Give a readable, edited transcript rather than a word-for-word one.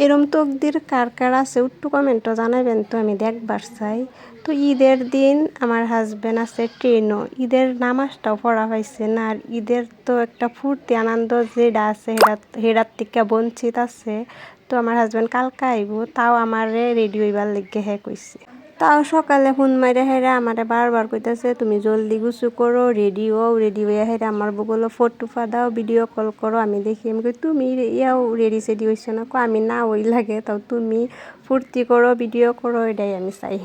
এরম তকদির কার কার আছে একটু কমেন্টও জানাবেন তো, আমি দেখবার চাই। তো ঈদের দিন আমার হাজব্যান্ড আছে ট্রেনও, ঈদের নামাজটাও পড়া হয়েছে না। আর ঈদের তো একটা ফুর্তি আনন্দ যেটা আছে হেরার থেকে বঞ্চিত আছে। তো আমার হাজব্যান্ড কালকে আইব, তাও আমারে রেডি হইবার লিগে হ্যাঁ কইছে। তাও সকালে ফোন মাইরা হেরা আমারে বারবার কইতাছে তুমি জলদি গুছু করো, রেডি হও। রেডি হইয়া হেরা আমার বগুলো ফটো দাও, ভিডিও কল করো, আমি দেখি। আমি কই তুমি ইয়াও রেডি সেডি হইছো না? আমি না ওই লাগে, তাও তুমি ফুর্তি করো, ভিডিও করো, এটাই আমি চাই।